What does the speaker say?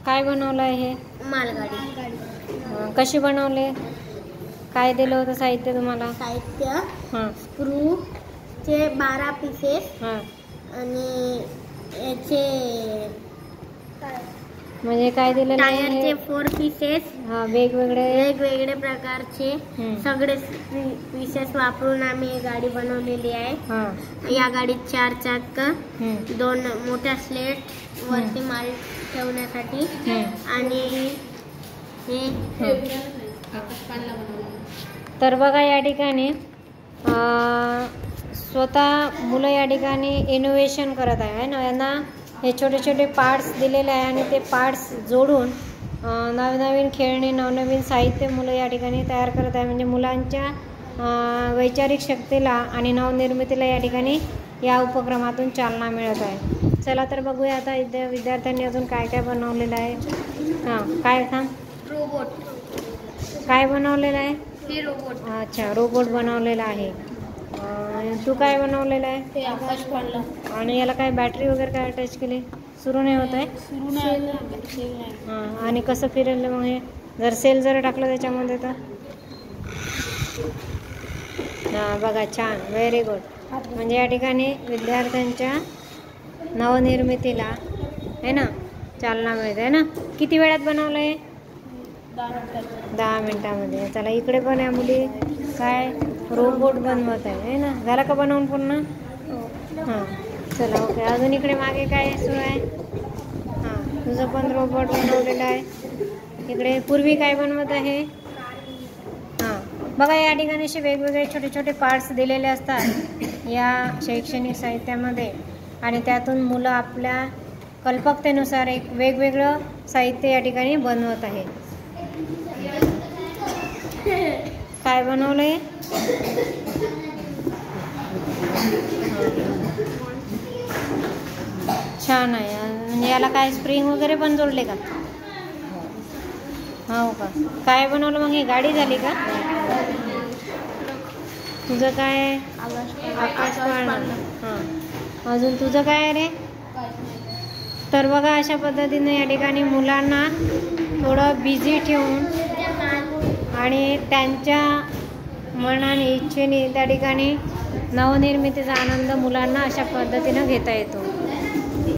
काय बनवलं आहे हे? मालगाडी. कशी बनवले? काय दिलं होतं साहित्य तुम्हाला? साहित्य हां स्क्रू चे 12 पीसेस हां आणि याचे म्हणजे काय दिलेलं आहे? टायरचे 4 पीसेस. हां वेगवेगळे प्रकारचे सगळे पीसेस वापरून आम्ही ही गाडी बनवलेली आहे. हां या गाडीत 4 चाक, 2 मोठ्या स्लेट वरती माल ठेवण्यासाठी आणि हे तर बघा या ठिकाणी स्वतः मुलं या ठिकाणी इनोव्हेशन करत आहे ना. यांना हे छोटे छोटे पार्ट्स दिलेले आहे आणि ते पार्ट्स जोडून नवनवीन खेळणी नवनवीन साहित्य मुलं या ठिकाणी तयार करत आहे. म्हणजे मुलांच्या वैचारिक शक्तीला आणि नवनिर्मितीला या ठिकाणी या उपक्रमातून चालना मिळत आहे. चला तर बघूया आता विद्यार्थ्यांनी अजून काय काय बनवलेलं आहे. हां काय सांग? रोबोट. काय बनवलेलं आहे? हे रोबोट. अच्छा रोबोट बनवलेला आहे. तू काय बनवलेलं आहे? ते आकाश पाडलं. आणि याला काय बॅटरी वगैरे काय अटॅच केली? सुरू नाही होत आहे? सुरू नाही. हां आणि कसं फिरेल मग हे? जर सेल जर टाकलं त्याच्यामध्ये तर? हां बघा छान व्हेरी गुड. म्हणजे या ठिकाणी विद्यार्थ्यांच्या नवनिर्मितीला आहे ना चालना मिळते आहे ना. किती वेळात बनवलं आहे? 10 मिनिटामध्ये. चला इकडे पण या मुली काय रोबोट बनवत आहे ना. झाला का बनवून पूर्ण? हां चला ओके. अजून इकडे मागे काय सुरू आहे? हां तुझं पण रोबोट बनवलेलं आहे. इकडे पूर्वी काय बनवत आहे? हां बघा या ठिकाणी असे वेगवेगळे छोटे छोटे पार्ट्स दिलेले असतात या शैक्षणिक साहित्यामध्ये आणि त्यातून मुलं आपल्या कल्पकतेनुसार एक वेगवेगळं साहित्य या ठिकाणी बनवत आहे. काय बनवलंय? छान आहे. म्हणजे याला काय स्प्रिंग वगैरे पण जोडले का? हो का. काय बनवलं मग? ही गाडी झाली का? तुझं काय? आकाश पाळणा. हां अजून तुझं काय आहे रे? तर बघा अशा पद्धतीने या ठिकाणी मुलांना थोडं बिझी ठेवून आणि त्यांच्या मनाने इच्छेने त्या ठिकाणी नवनिर्मितीचा आनंद मुलांना अशा पद्धतीनं घेता येतो.